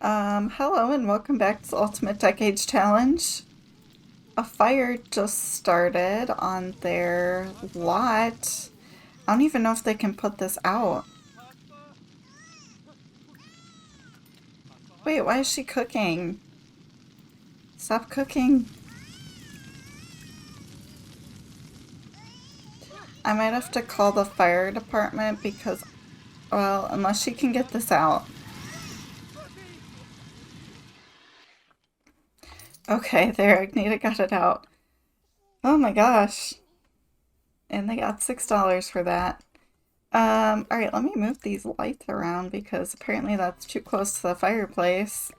Hello and welcome back to the Ultimate Decades Challenge. A fire just started on their lot. I don't even know if they can put this out. Wait, why is she cooking? Stop cooking. I might have to call the fire department because, well, unless she can get this out. Okay, there, Agneta got it out. Oh my gosh. And they got $6 for that. Alright, let me move these lights around because apparently that's too close to the fireplace.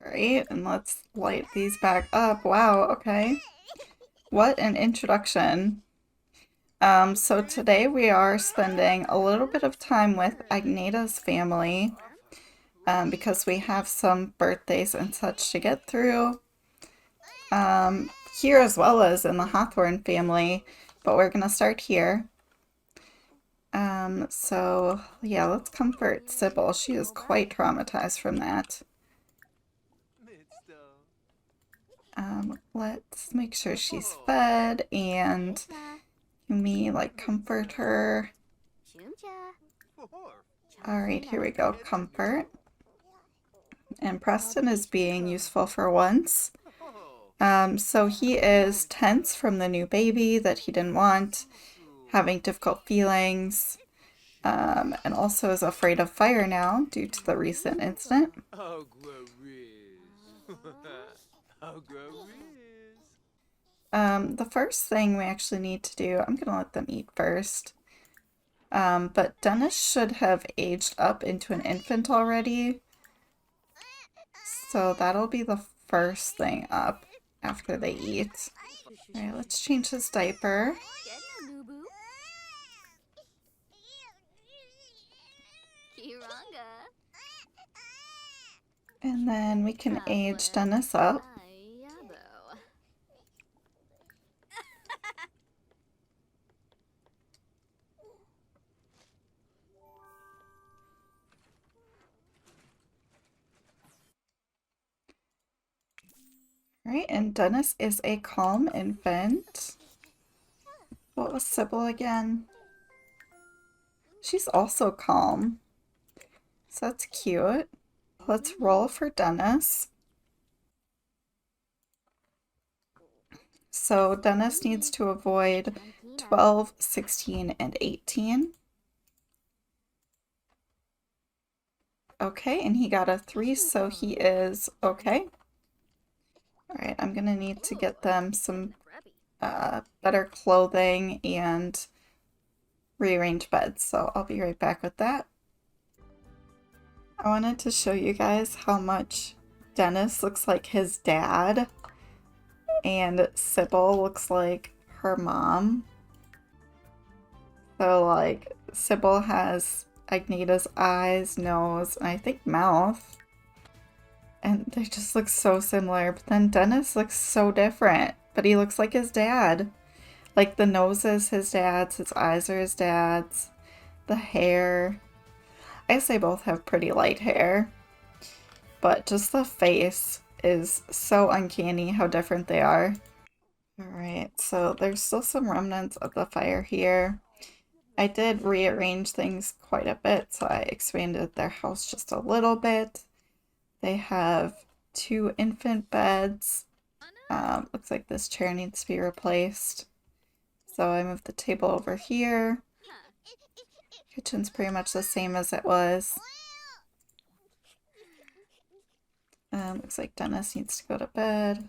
Alright, and let's light these back up. Wow, okay. What an introduction. So today we are spending a little bit of time with Agneta's family, because we have some birthdays and such to get through. Here as well as in the Hawthorne family, but we're gonna start here. So yeah, let's comfort Sibyl. She is quite traumatized from that. Let's make sure she's fed and can we like comfort her? Alright, here we go. Comfort. And Preston is being useful for once. So he is tense from the new baby that he didn't want, having difficult feelings, and also is afraid of fire now due to the recent incident. The first thing we actually need to do, I'm gonna let them eat first. But Denis should have aged up into an infant already. So that'll be the first thing up after they eat. Alright, let's change his diaper. And then we can age Denis up. Alright, and Denis is a calm infant. What was Sibyl again? She's also calm. So that's cute. Let's roll for Denis. So Denis needs to avoid 12, 16, and 18. Okay, and he got a 3, so he is okay. Alright, I'm gonna need to get them some better clothing and rearrange beds, so I'll be right back with that. I wanted to show you guys how much Denis looks like his dad and Sibyl looks like her mom. So like Sibyl has Agneta's eyes, nose, and I think mouth. And they just look so similar, but then Denis looks so different, but he looks like his dad. Like the nose is his dad's, his eyes are his dad's, the hair. I guess they both have pretty light hair, but just the face is so uncanny how different they are. Alright, so there's still some remnants of the fire here. I did rearrange things quite a bit, so I expanded their house just a little bit. They have 2 infant beds. Looks like this chair needs to be replaced. So I moved the table over here. Kitchen's pretty much the same as it was. Looks like Denis needs to go to bed.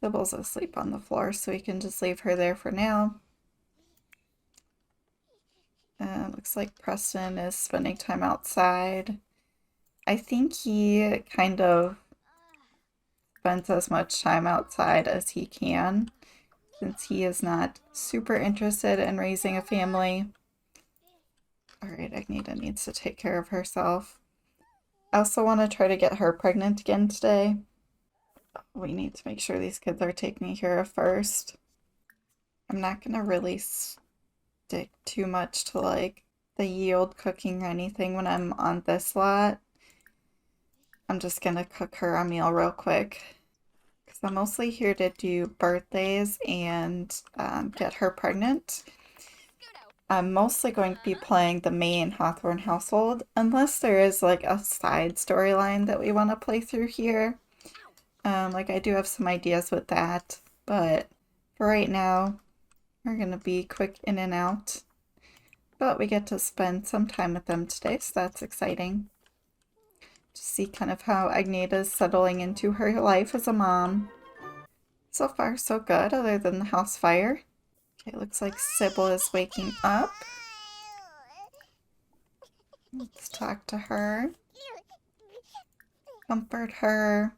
Sibyl's asleep on the floor, so we can just leave her there for now. Looks like Preston is spending time outside. I think he kind of spends as much time outside as he can, since he is not super interested in raising a family. Alright, Agneta needs to take care of herself. I also want to try to get her pregnant again today. We need to make sure these kids are taken care of first. I'm not going to really stick too much to like the yield cooking or anything when I'm on this lot. I'm just gonna cook her a meal real quick because I'm mostly here to do birthdays and get her pregnant. I'm mostly going to be playing the main Hawthorne household, unless there is like a side storyline that we want to play through here. Like I do have some ideas with that, but for right now, we're gonna be quick in and out. But we get to spend some time with them today, so that's exciting. To see kind of how Agneta's settling into her life as a mom. So far, so good, other than the house fire. Okay, looks like Sibyl is waking up. Let's talk to her. Comfort her.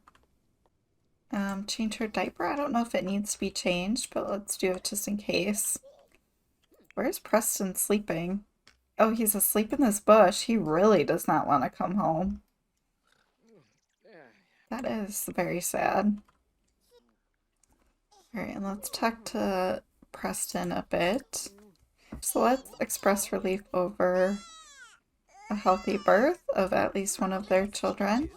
Change her diaper. I don't know if it needs to be changed, but let's do it just in case. Where's Preston sleeping? Oh, he's asleep in this bush. He really does not want to come home. That is very sad. Alright, let's talk to Preston a bit. So let's express relief over a healthy birth of at least one of their children.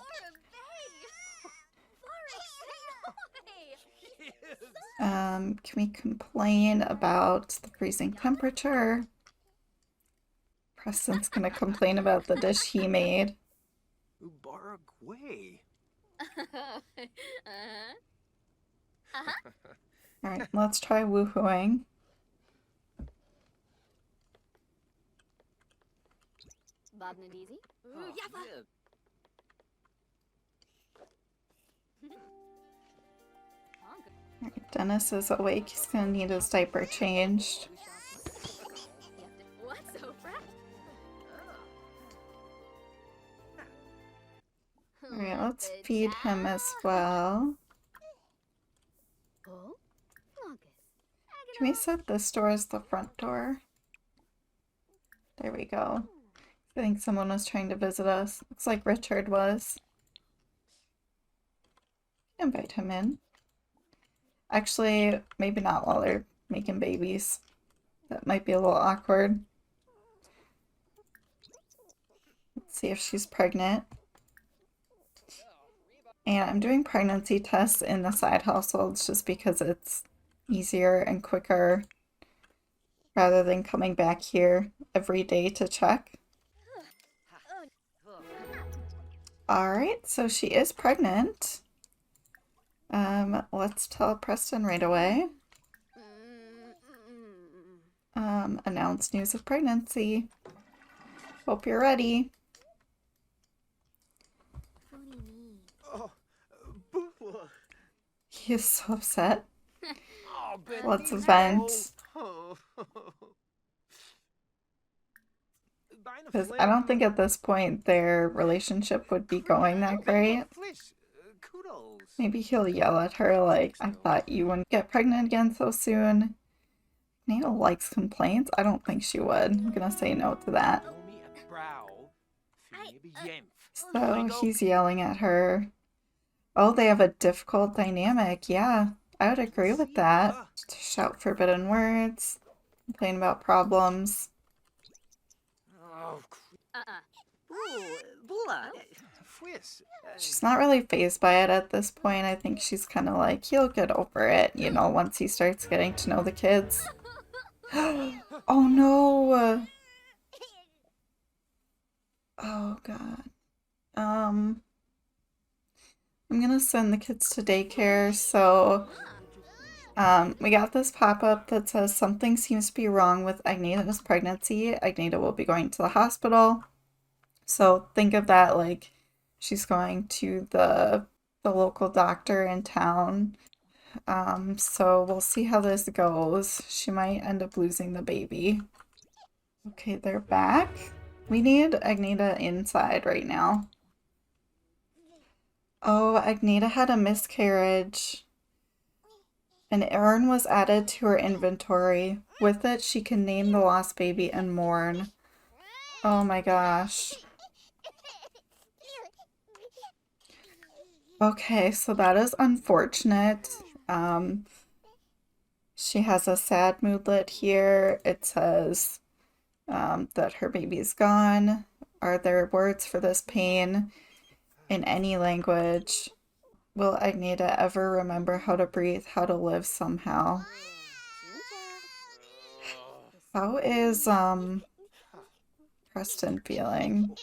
Can we complain about the freezing temperature? Preston's gonna complain about the dish he made. Alright, let's try woohooing. Alright, Denis is awake. He's gonna need his diaper changed. Alright, let's feed him as well. Can we set this door as the front door? There we go. I think someone was trying to visit us. Looks like Richard was. Invite him in. Actually, maybe not while they're making babies. That might be a little awkward. Let's see if she's pregnant. And I'm doing pregnancy tests in the side households just because it's easier and quicker rather than coming back here every day to check. Alright, so she is pregnant. Let's tell Preston right away. Announce news of pregnancy. Hope you're ready. He is so upset. Let's vent. Because I don't think at this point their relationship would be going that great. Maybe he'll yell at her like, I thought you wouldn't get pregnant again so soon. Nina likes complaints. I don't think she would. I'm gonna say no to that. So he's yelling at her. Oh, they have a difficult dynamic. Yeah, I would agree with that. To shout forbidden words, complain about problems. She's not really fazed by it at this point. I think she's kind of like, he'll get over it, you know, once he starts getting to know the kids. Oh no! Oh god. I'm gonna send the kids to daycare, so we got this pop-up that says something seems to be wrong with Agneta's pregnancy. Agneta will be going to the hospital. So think of that like she's going to the local doctor in town. So we'll see how this goes. She might end up losing the baby. Okay, they're back. We need Agneta inside right now. Oh, Agneta had a miscarriage. An urn was added to her inventory. With it, she can name the lost baby and mourn. Oh my gosh. Okay, so that is unfortunate. She has a sad moodlet here. It says that her baby's gone. Are there words for this pain in any language? Will Agneta ever remember how to breathe, how to live somehow? How is Preston feeling?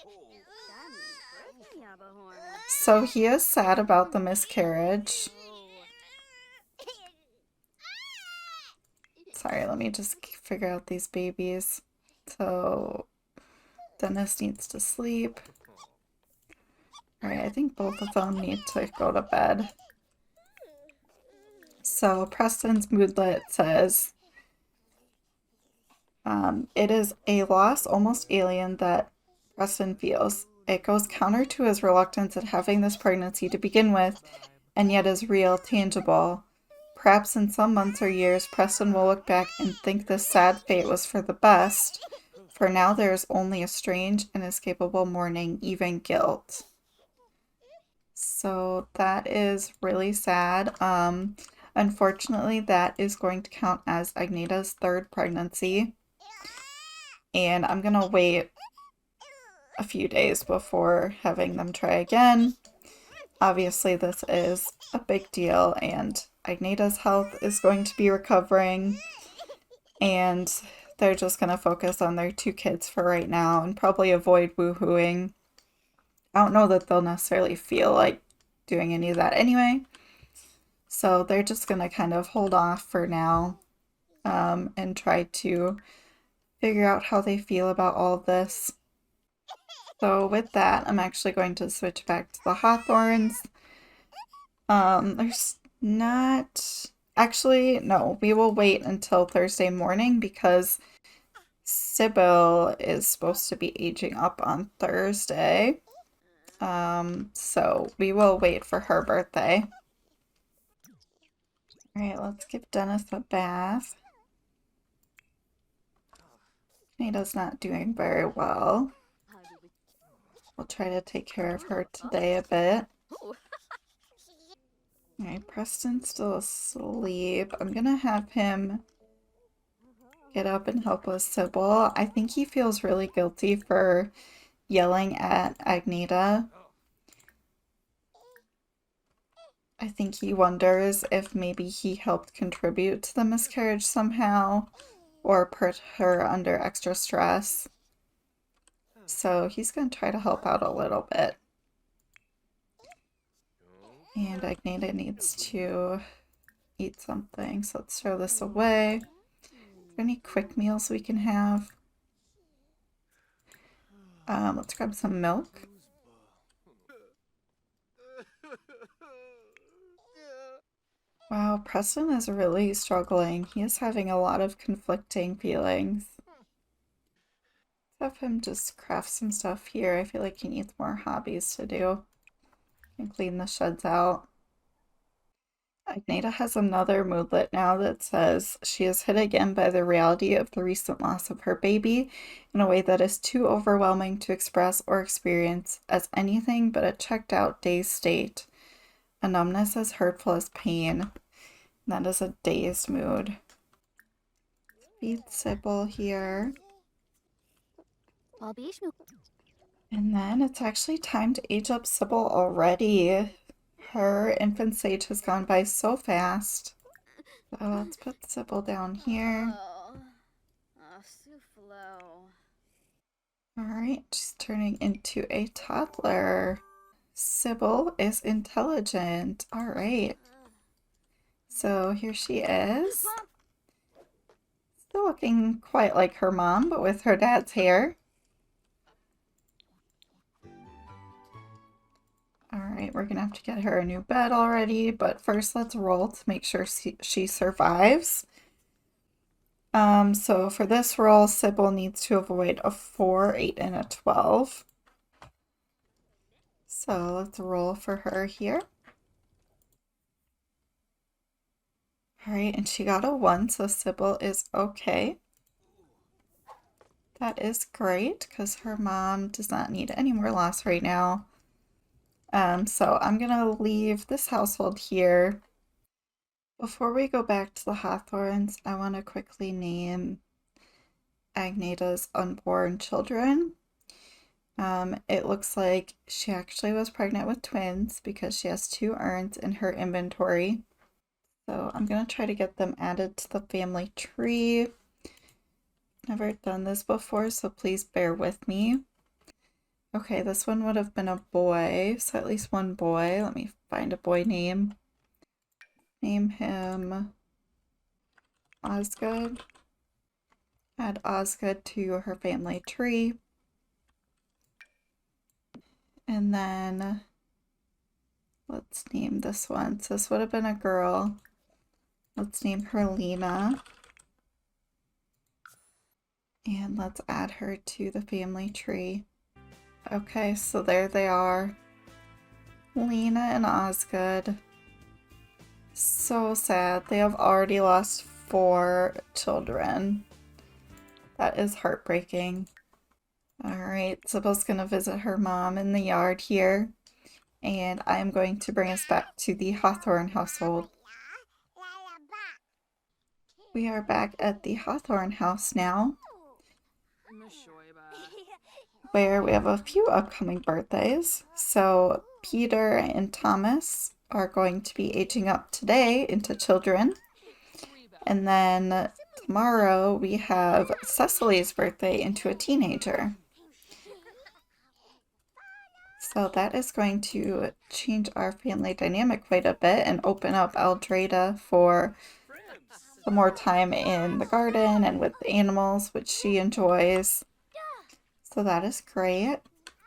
So he is sad about the miscarriage. Sorry, let me just figure out these babies. So Denis needs to sleep. Alright, I think both of them need to go to bed. So Preston's moodlet says, it is a loss almost alien that Preston feels. It goes counter to his reluctance at having this pregnancy to begin with, and yet is real, tangible. Perhaps in some months or years, Preston will look back and think this sad fate was for the best. For now, there is only a strange, inescapable mourning, even guilt. So that is really sad. Unfortunately, that is going to count as Agneta's third pregnancy. And I'm gonna wait a few days before having them try again. Obviously, this is a big deal, and Agneta's health is going to be recovering, and they're just gonna focus on their two kids for right now and probably avoid woohooing. I don't know that they'll necessarily feel like doing any of that anyway, so they're just gonna kind of hold off for now, and try to figure out how they feel about all of this. So with that, I'm actually going to switch back to the Hawthorns. There's not... Actually, no, we will wait until Thursday morning because Sibyl is supposed to be aging up on Thursday. So we will wait for her birthday. Alright, let's give Denis a bath. Nada's not doing very well. We'll try to take care of her today a bit. Alright, Preston's still asleep. I'm gonna have him get up and help with Sibyl. I think he feels really guilty for yelling at Agneta. I think he wonders if maybe he helped contribute to the miscarriage somehow or put her under extra stress. So he's going to try to help out a little bit. And Agneta needs to eat something, so let's throw this away. Are there any quick meals we can have? Let's grab some milk. Wow, Preston is really struggling. He is having a lot of conflicting feelings. Let's have him just craft some stuff here. I feel like he needs more hobbies to do. And clean the sheds out. Agneta has another moodlet now that says she is hit again by the reality of the recent loss of her baby in a way that is too overwhelming to express or experience as anything but a checked out dazed state. A numbness as hurtful as pain. That is a dazed mood. Feed Sibyl here. And then it's actually time to age up Sibyl already. Her infant stage has gone by so fast. So let's put Sibyl down here. Alright, she's turning into a toddler. Sibyl is intelligent. Alright. So here she is. Still looking quite like her mom, but with her dad's hair. Alright, we're gonna have to get her a new bed already, but first let's roll to make sure she survives. So for this roll, Sibyl needs to avoid a 4, 8, and a 12. So let's roll for her here. Alright, and she got a 1, so Sibyl is okay. That is great, because her mom does not need any more loss right now. So I'm gonna leave this household here. Before we go back to the Hawthorns, I want to quickly name Agneta's unborn children. It looks like she actually was pregnant with twins because she has 2 urns in her inventory. So I'm going to try to get them added to the family tree. Never done this before, so please bear with me. Okay, this one would have been a boy, so at least one boy. Let me find a boy name. Name him Osgood. Add Osgood to her family tree. And then let's name this one. So this would have been a girl. Let's name her Lena. And let's add her to the family tree. Okay, so there they are. Lena and Osgood. So sad. They have already lost 4 children. That is heartbreaking. Alright, Sibyl's gonna visit her mom in the yard here. And I'm going to bring us back to the Hawthorne household. We are back at the Hawthorne house now, where we have a few upcoming birthdays. So Peter and Thomas are going to be aging up today into children. And then tomorrow we have Cecily's birthday into a teenager. So that is going to change our family dynamic quite a bit and open up Eldrada for some more time in the garden and with the animals, which she enjoys. So that is great.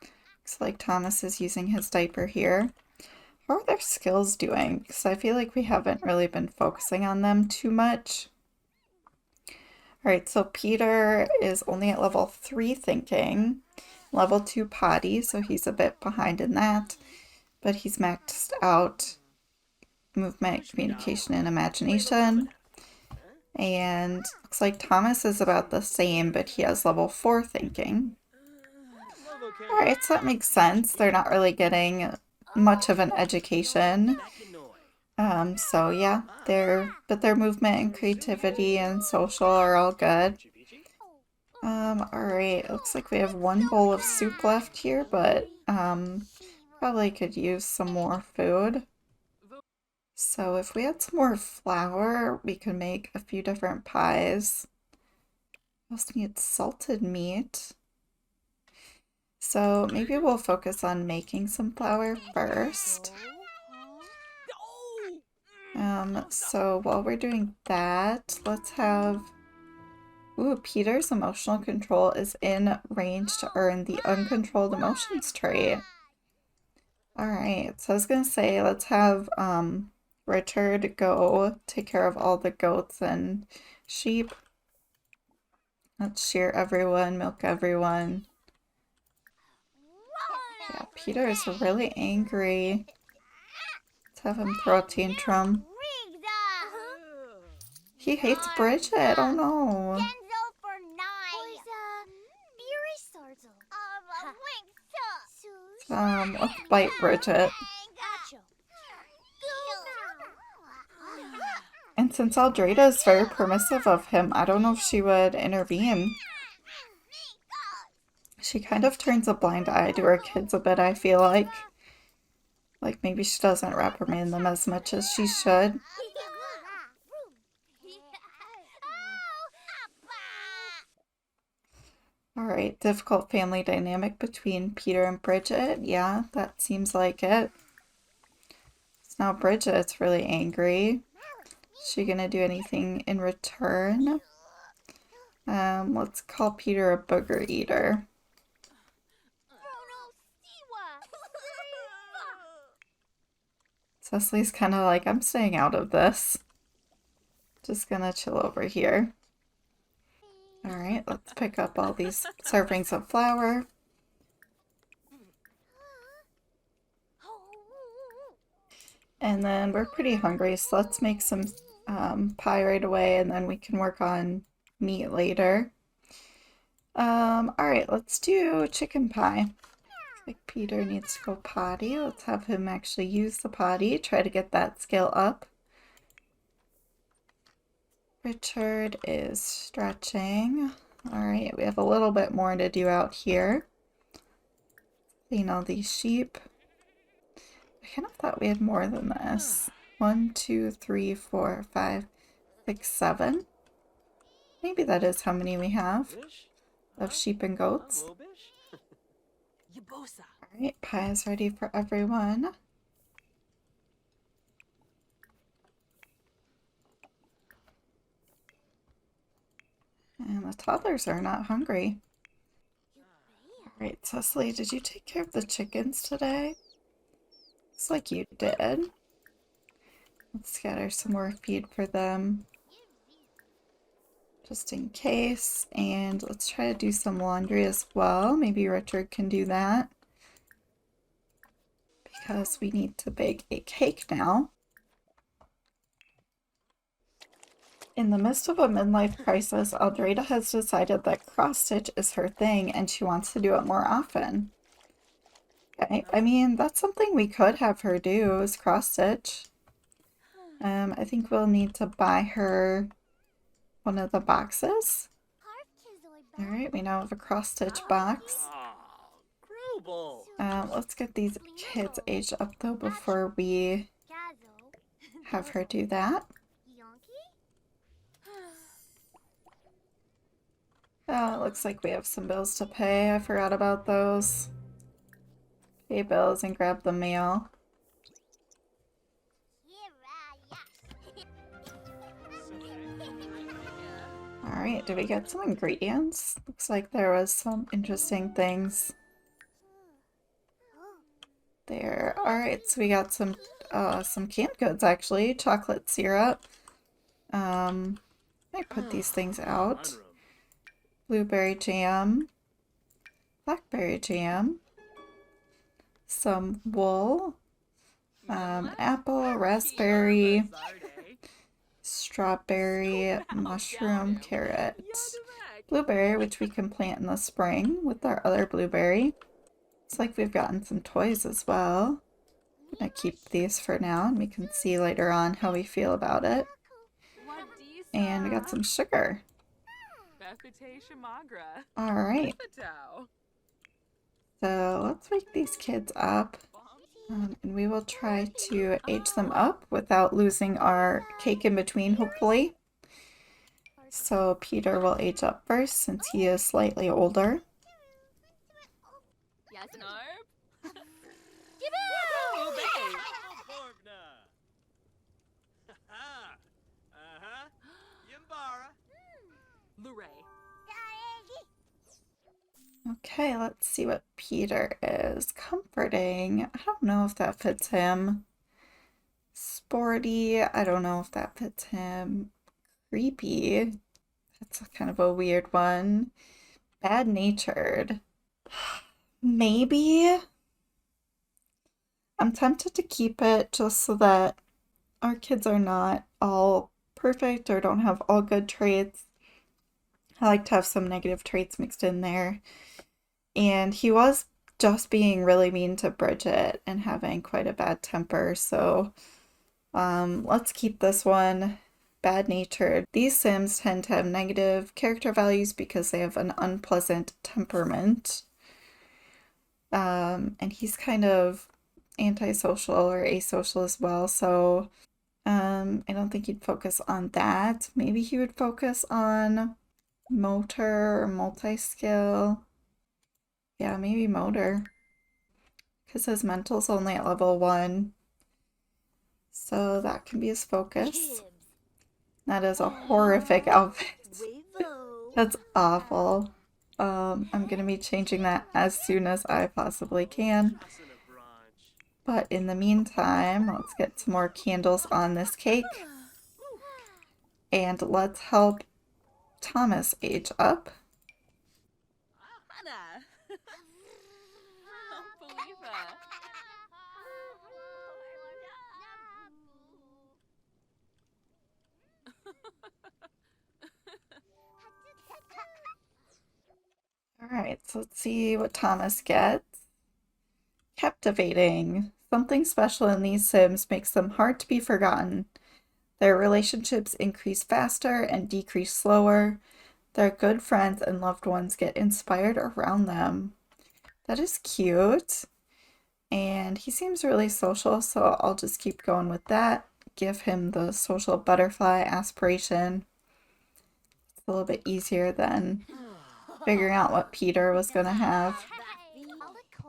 Looks like Thomas is using his diaper here. How are their skills doing? Because I feel like we haven't really been focusing on them too much. Alright, so Peter is only at level 3 thinking, level 2 potty, so he's a bit behind in that, but he's maxed out movement, communication, and imagination. And looks like Thomas is about the same, but he has level 4 thinking. Alright, so that makes sense. They're not really getting much of an education. So yeah, their movement and creativity and social are all good. Alright, looks like we have 1 bowl of soup left here, but probably could use some more food. So if we had some more flour, we could make a few different pies. We also need salted meat. So maybe we'll focus on making some flour first. So while we're doing that, let's have... Ooh, Peter's emotional control is in range to earn the uncontrolled emotions trait. Alright, so I was gonna say, let's have Richard go take care of all the goats and sheep. Let's shear everyone, milk everyone. Yeah, Peter is really angry. Let's have him throw a tantrum. He hates Bridget, oh no. Let's bite Bridget. And since Eldrada is very permissive of him, I don't know if she would intervene. She kind of turns a blind eye to her kids a bit, I feel like. Like maybe she doesn't reprimand them as much as she should. Alright, difficult family dynamic between Peter and Bridget. Yeah, that seems like it. So now Bridget's really angry. Is she gonna do anything in return? Let's call Peter a booger eater. Cecily's kind of like, I'm staying out of this. Just gonna chill over here. Alright, let's pick up all these servings of flour. And then we're pretty hungry, so let's make some pie right away, and then we can work on meat later. Alright, let's do chicken pie. Looks like Peter needs to go potty. Let's have him actually use the potty, try to get that skill up. Richard is stretching. Alright, we have a little bit more to do out here. Clean all these sheep. I kind of thought we had more than this. 1, 2, 3, 4, 5, 6, 7. Maybe that is how many we have of sheep and goats. Alright, pie is ready for everyone. And the toddlers are not hungry. Alright, Cecily, did you take care of the chickens today? Looks like you did. Let's scatter some more feed for them, just in case. And let's try to do some laundry as well. Maybe Richard can do that, because we need to bake a cake now. In the midst of a midlife crisis, Aldreda has decided that cross-stitch is her thing and she wants to do it more often. Okay, I mean, that's something we could have her do, is cross-stitch. I think we'll need to buy her one of the boxes. Alright, we now have a cross-stitch box. Let's get these kids aged up though before we have her do that. Oh, it looks like we have some bills to pay. I forgot about those. Pay bills and grab the mail. Alright, did we get some ingredients? Looks like there was some interesting things there. Alright, so we got some canned goods actually. Chocolate syrup. I put these things out. Blueberry jam. Blackberry jam. Some wool. Apple, raspberry, strawberry, mushroom, carrot, blueberry, which we can plant in the spring with our other blueberry. Looks like we've gotten some toys as well. I'm gonna keep these for now and we can see later on how we feel about it. And we got some sugar. Alright. So let's wake these kids up. And we will try to age them up without losing our cake in between, hopefully. So Peter will age up first since he is slightly older. Okay, let's see what Peter is. Comforting. I don't know if that fits him. Sporty. I don't know if that fits him. Creepy. That's kind of a weird one. Bad-natured. Maybe. I'm tempted to keep it just so that our kids are not all perfect or don't have all good traits. I like to have some negative traits mixed in there. And he was just being really mean to Bridget and having quite a bad temper, so let's keep this one bad-natured. These Sims tend to have negative character values because they have an unpleasant temperament. And he's kind of antisocial or asocial as well, so I don't think he'd focus on that. Maybe he would focus on motor or multi-skill. Yeah, maybe motor. Because his mental's only at level 1. So that can be his focus. That is a horrific outfit. That's awful. I'm going to be changing that as soon as I possibly can. But in the meantime, let's get some more candles on this cake. And let's help Thomas age up. Alright, so let's see what Thomas gets. Captivating. Something special in these Sims makes them hard to be forgotten. Their relationships increase faster and decrease slower. Their good friends and loved ones get inspired around them. That is cute. And he seems really social, so I'll just keep going with that. Give him the social butterfly aspiration. It's a little bit easier than figuring out what Peter was going to have.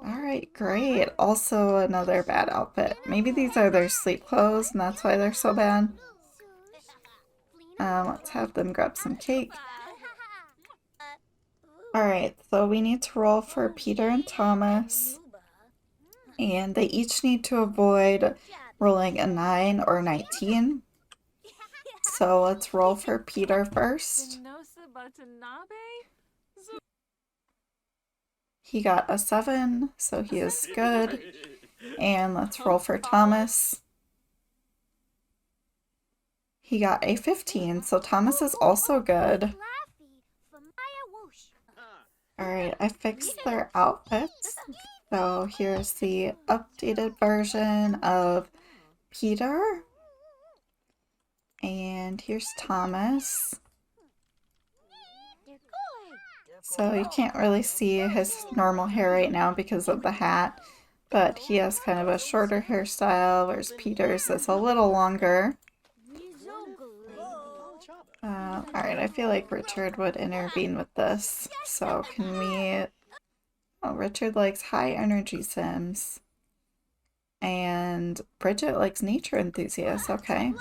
Alright, great. Also another bad outfit. Maybe these are their sleep clothes and that's why they're so bad. Let's have them grab some cake. Alright, so we need to roll for Peter and Thomas. And they each need to avoid rolling a 9 or 19. So let's roll for Peter first. He got a 7, so he is good. And let's roll for Thomas. He got a 15, so Thomas is also good. Alright, I fixed their outfits. So here's the updated version of Peter. And here's Thomas. So you can't really see his normal hair right now because of the hat, but he has kind of a shorter hairstyle, whereas Peter's is a little longer. Alright, I feel like Richard would intervene with this. So can we... Oh, Richard likes high energy sims. And Bridget likes nature enthusiasts, okay.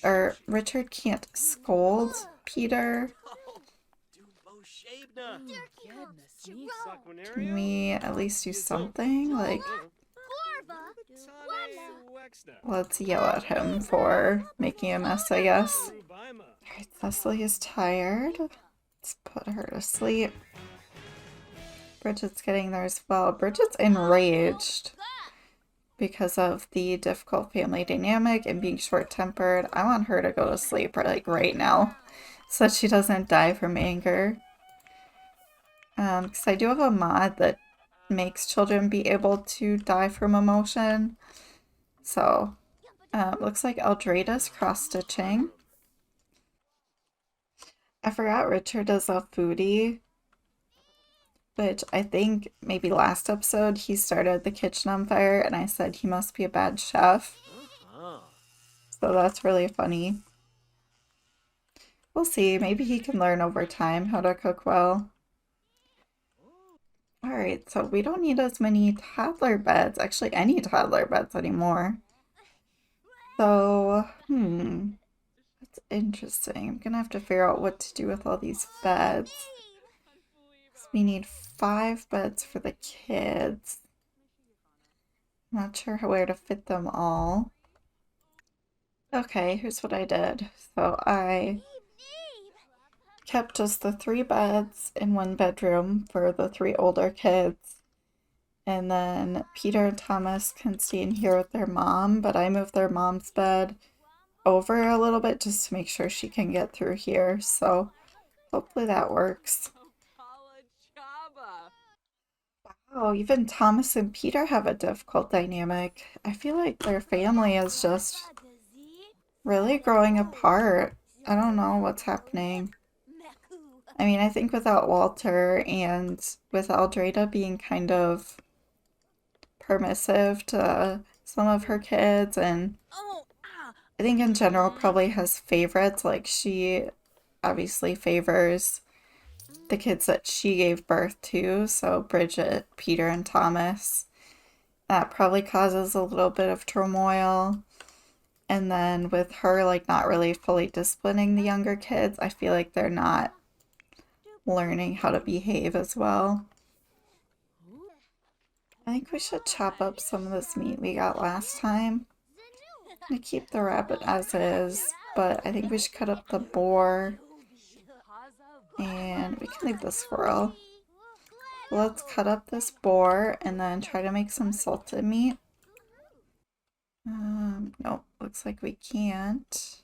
Or Richard can't scold Peter. Can we at least do something? Like, let's yell at him for making a mess, I guess. Alright, Cecily is tired. Let's put her to sleep. Bridget's getting there as well. Bridget's enraged because of the difficult family dynamic and being short-tempered. I want her to go to sleep like right now so she doesn't die from anger. Because I do have a mod that makes children be able to die from emotion. So, looks like Eldrada's cross-stitching. I forgot Richard is a foodie, which I think maybe last episode he started the kitchen on fire and I said he must be a bad chef. So that's really funny. We'll see, maybe he can learn over time how to cook well. Alright, so we don't need as many toddler beds, actually any toddler beds anymore. So, that's interesting. I'm gonna have to figure out what to do with all these beds. So we need 5 beds for the kids. I'm not sure where to fit them all. Okay, here's what I did. So I kept just the 3 beds in 1 bedroom for the 3 older kids. And then Peter and Thomas can stay in here with their mom, but I moved their mom's bed over a little bit just to make sure she can get through here. So hopefully that works. Wow, even Thomas and Peter have a difficult dynamic. I feel like their family is just really growing apart. I don't know what's happening. I mean, I think without Walter and with Eldrada being kind of permissive to some of her kids, and I think in general probably has favorites. Like, she obviously favors the kids that she gave birth to, so Bridget, Peter, and Thomas. That probably causes a little bit of turmoil. And then with her, like, not really fully disciplining the younger kids, I feel like they're not learning how to behave as well. I think we should chop up some of this meat we got last time. I'm gonna keep the rabbit as is, but I think we should cut up the boar. And we can leave the squirrel. Let's cut up this boar and then try to make some salted meat. Nope, looks like we can't.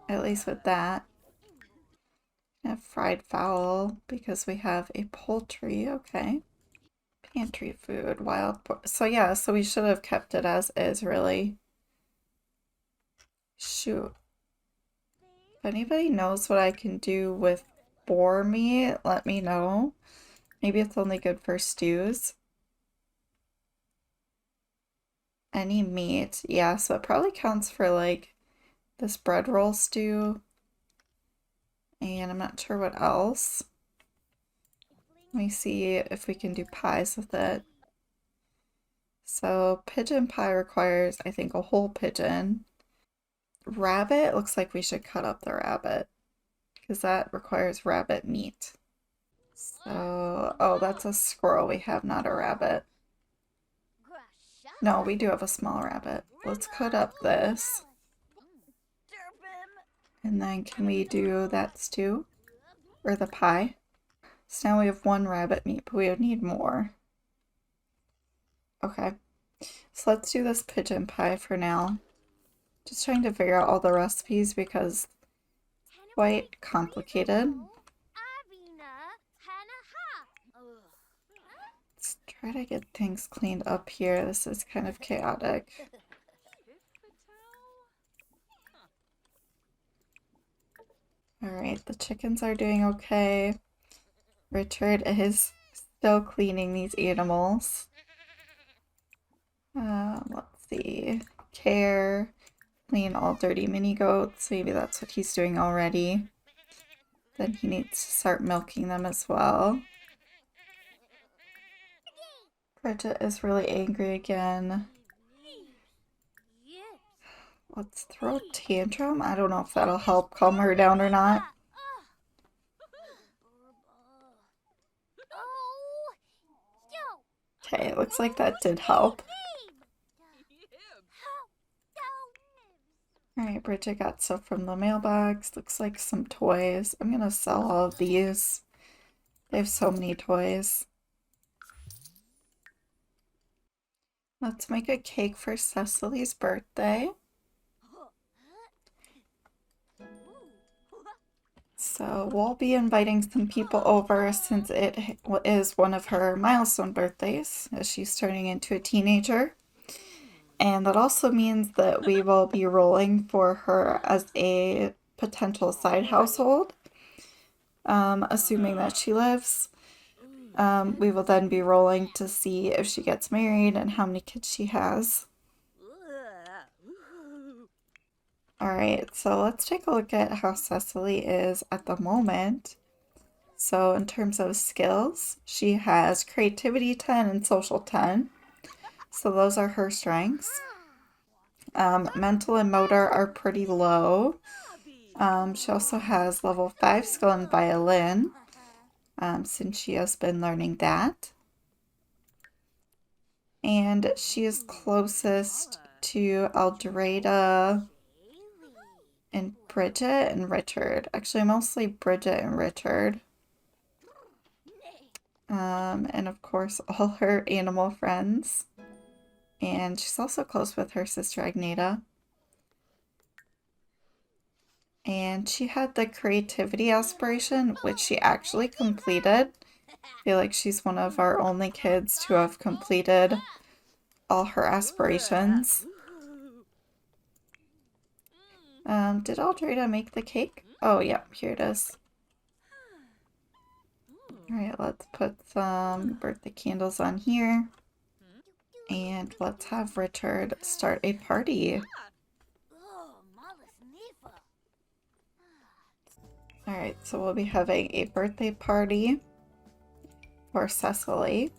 At least with that. I have fried fowl because we have a poultry, okay. Pantry food, wild boar. So yeah, so we should have kept it as is, really. Shoot. If anybody knows what I can do with boar meat, let me know. Maybe it's only good for stews. Any meat. Yeah, so it probably counts for like this bread roll stew. And I'm not sure what else. Let me see if we can do pies with it. So pigeon pie requires, I think, a whole pigeon. Rabbit, looks like we should cut up the rabbit because that requires rabbit meat. So, oh, that's a squirrel we have, not a rabbit. No, we do have a small rabbit. Let's cut up this. And then can we do that stew? Or the pie? So now we have one rabbit meat, but we would need more. Okay. So let's do this pigeon pie for now. Just trying to figure out all the recipes because it's quite complicated. Let's try to get things cleaned up here. This is kind of chaotic. Alright, the chickens are doing okay. Richard is still cleaning these animals. Let's see. Care. Clean all dirty mini goats. Maybe that's what he's doing already. Then he needs to start milking them as well. Bridget is really angry again. Let's throw a tantrum. I don't know if that'll help calm her down or not. Okay, it looks like that did help. Alright, Bridget got stuff from the mailbox. Looks like some toys. I'm gonna sell all of these. They have so many toys. Let's make a cake for Cecily's birthday. So we'll be inviting some people over since it is one of her milestone birthdays as she's turning into a teenager. And that also means that we will be rolling for her as a potential side household, assuming that she lives. We will then be rolling to see if she gets married and how many kids she has. Alright, so let's take a look at how Cecily is at the moment. So in terms of skills, she has creativity 10 and social 10. So those are her strengths. Mental and motor are pretty low. She also has level 5 skill in violin, since she has been learning that. And she is closest to Aldreda and Bridget and Richard. Actually, mostly Bridget and Richard. And of course, all her animal friends. And she's also close with her sister Agneta. And she had the creativity aspiration, which she actually completed. I feel like she's one of our only kids to have completed all her aspirations. Did Aldreda make the cake? Oh, yeah, here it is. Alright, let's put some birthday candles on here. And let's have Richard start a party. Alright, so we'll be having a birthday party for Cecily.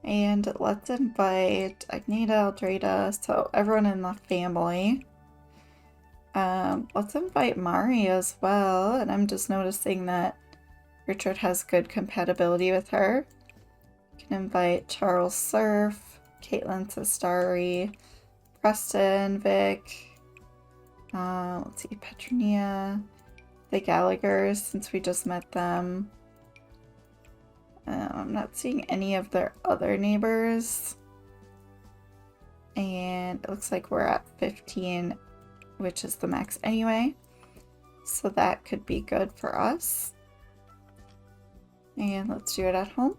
And let's invite Agneta, Aldreda, so everyone in the family. Let's invite Mari as well, and I'm just noticing that Richard has good compatibility with her. You can invite Charles Surf, Caitlin Sestari, Preston, Vick, let's see, Petronia, the Gallaghers, since we just met them. I'm not seeing any of their other neighbors. And it looks like we're at 15, which is the max anyway. So that could be good for us. And let's do it at home.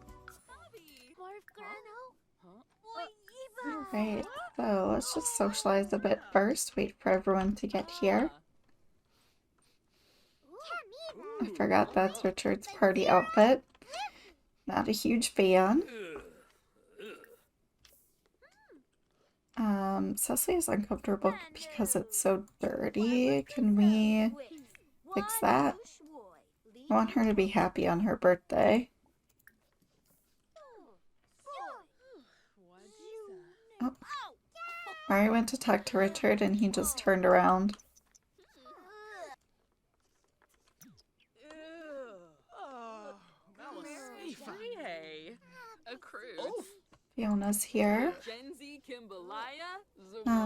Alright. So let's just socialize a bit first. Wait for everyone to get here. I forgot that's Richard's party outfit. Not a huge fan. Cecily is uncomfortable because it's so dirty. Can we fix that? I want her to be happy on her birthday. Oh. Mari went to talk to Richard and he just turned around. Fiona's here.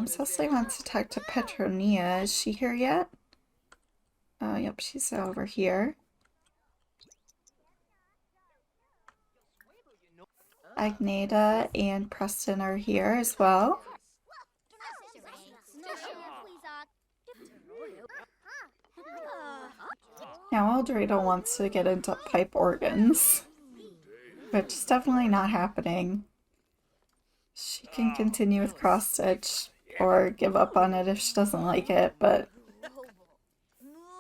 Cecily wants to talk to Petronia. Is she here yet? Oh, yep, she's over here. Agneta and Preston are here as well. Now Eldorado wants to get into pipe organs, which is definitely not happening. She can continue with cross stitch or give up on it if she doesn't like it, but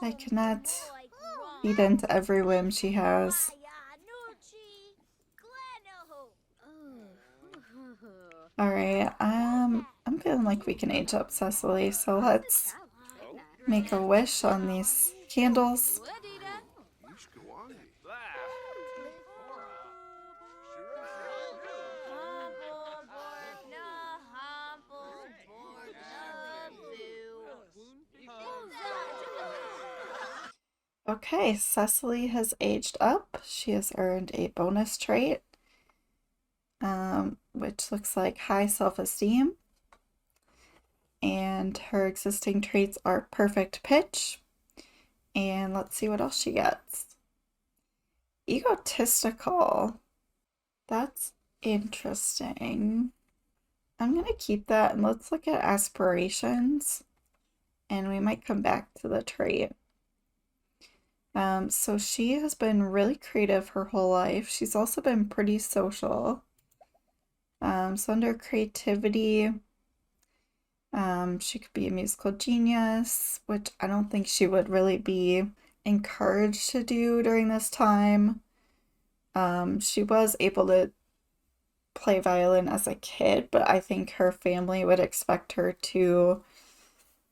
I cannot feed into every whim she has. Alright, I'm feeling like we can age up Cecily, so let's make a wish on these candles. Okay, Cecily has aged up. She has earned a bonus trait, which looks like high self-esteem. And her existing traits are perfect pitch. And let's see what else she gets. Egotistical. That's interesting. I'm gonna keep that and let's look at aspirations. And we might come back to the trait. So she has been really creative her whole life. She's also been pretty social. So under creativity, she could be a musical genius, which I don't think she would really be encouraged to do during this time. She was able to play violin as a kid, but I think her family would expect her to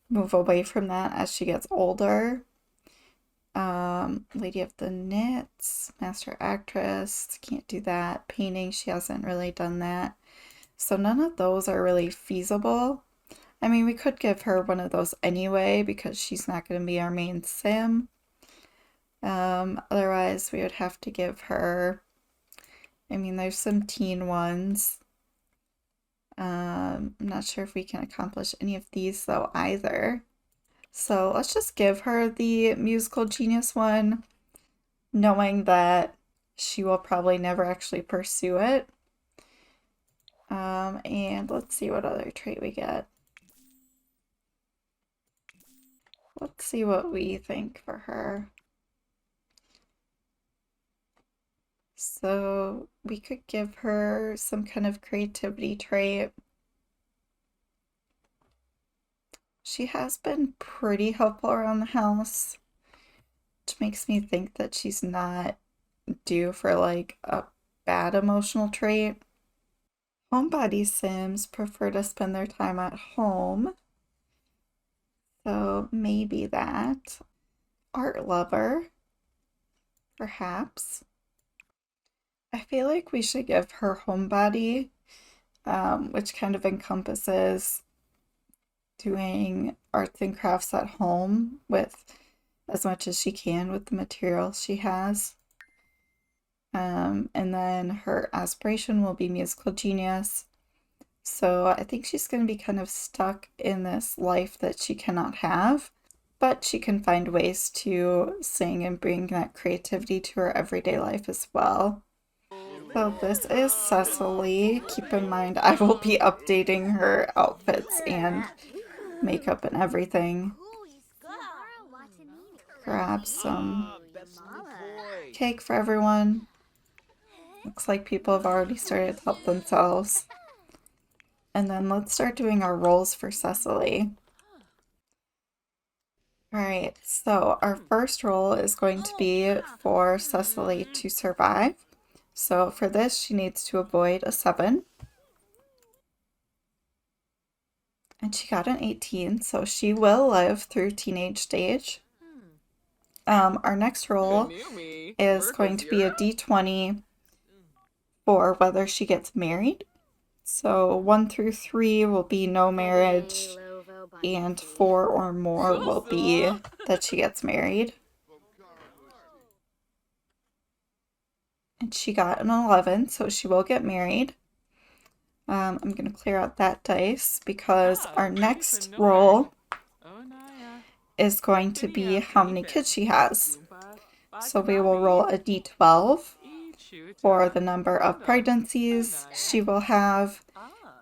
move away from that as she gets older. Lady of the Knits, master actress, can't do that. Painting, she hasn't really done that. So none of those are really feasible. I mean, we could give her one of those anyway because she's not going to be our main sim. Otherwise, we would have to give her, I mean, there's some teen ones. I'm not sure if we can accomplish any of these though either. So let's just give her the musical genius one, knowing that she will probably never actually pursue it. And let's see what other trait we get. Let's see what we think for her. So we could give her some kind of creativity trait. She has been pretty helpful around the house, which makes me think that she's not due for like a bad emotional trait. Homebody sims prefer to spend their time at home, so maybe that. Art lover, perhaps. I feel like we should give her homebody, which kind of encompasses doing arts and crafts at home with as much as she can with the materials she has. And then her aspiration will be musical genius. So I think she's going to be kind of stuck in this life that she cannot have, but she can find ways to sing and bring that creativity to her everyday life as well. So this is Cecily. Keep in mind I will be updating her outfits and makeup and everything. Grab some cake for everyone. Looks like people have already started to help themselves. And then let's start doing our roles for Cecily. Alright, so our first role is going to be for Cecily to survive. So for this, she needs to avoid a 7. And she got an 18, so she will live through teenage stage. Our next role is going to be a d20 for whether she gets married. So 1 through 3 will be no marriage, and 4 or more will be that she gets married. And she got an 11, so she will get married. I'm going to clear out that dice because our next roll is going to be how many kids she has. So we will roll a d12 for the number of pregnancies she will have.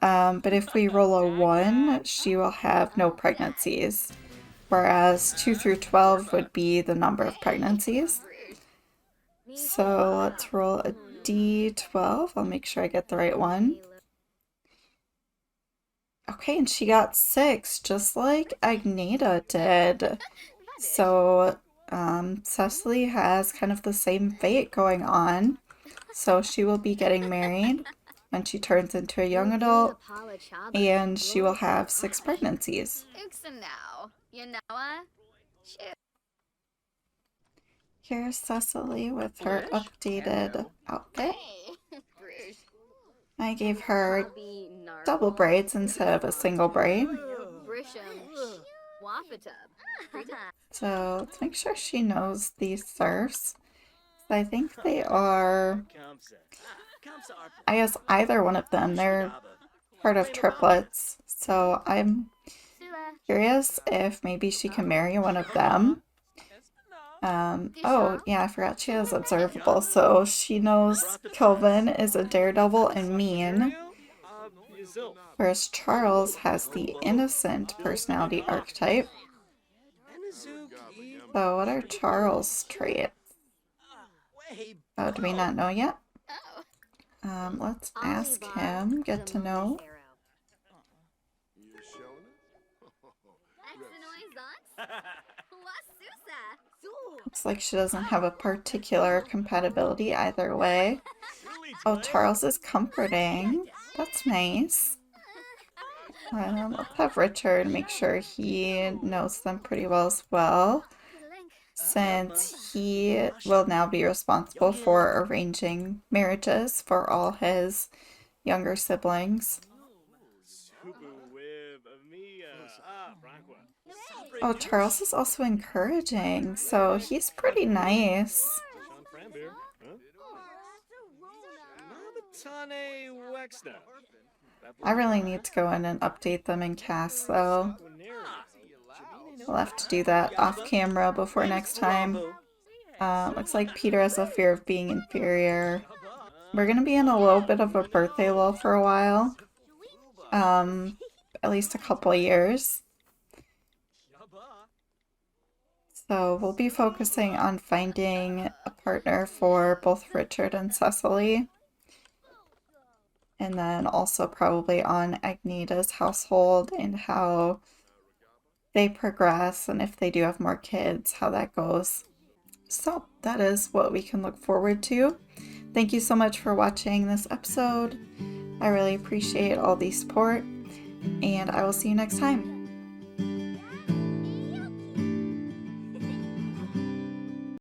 But if we roll a 1, she will have no pregnancies. Whereas 2 through 12 would be the number of pregnancies. So let's roll a d12. I'll make sure I get the right one. Okay, and she got 6, just like Agneta did. So Cecily has kind of the same fate going on. So she will be getting married when she turns into a young adult, and she will have 6 pregnancies. Here's Cecily with her updated outfit. I gave her double braids instead of a single braid. So let's make sure she knows these serfs. I think they are, I guess either one of them. They're part of triplets. So I'm curious if maybe she can marry one of them. Oh, yeah, I forgot she has observable, so she knows Kelvin is a daredevil and mean, whereas Charles has the innocent personality archetype. So what are Charles' traits? Oh, do we not know yet? Let's ask him, get to know. Looks like she doesn't have a particular compatibility either way. Oh, Charles is comforting. That's nice. Let's have Richard make sure he knows them pretty well as well, since he will now be responsible for arranging marriages for all his younger siblings. Oh, Charles is also encouraging, so he's pretty nice. I really need to go in and update them in cast, though. We'll have to do that off camera before next time. Looks like Peter has a fear of being inferior. We're gonna be in a little bit of a birthday lull for a while. At least a couple of years. So we'll be focusing on finding a partner for both Richard and Cecily. And then also probably on Agneta's household and how they progress, and if they do have more kids, how that goes. So that is what we can look forward to. Thank you so much for watching this episode. I really appreciate all the support, and I will see you next time.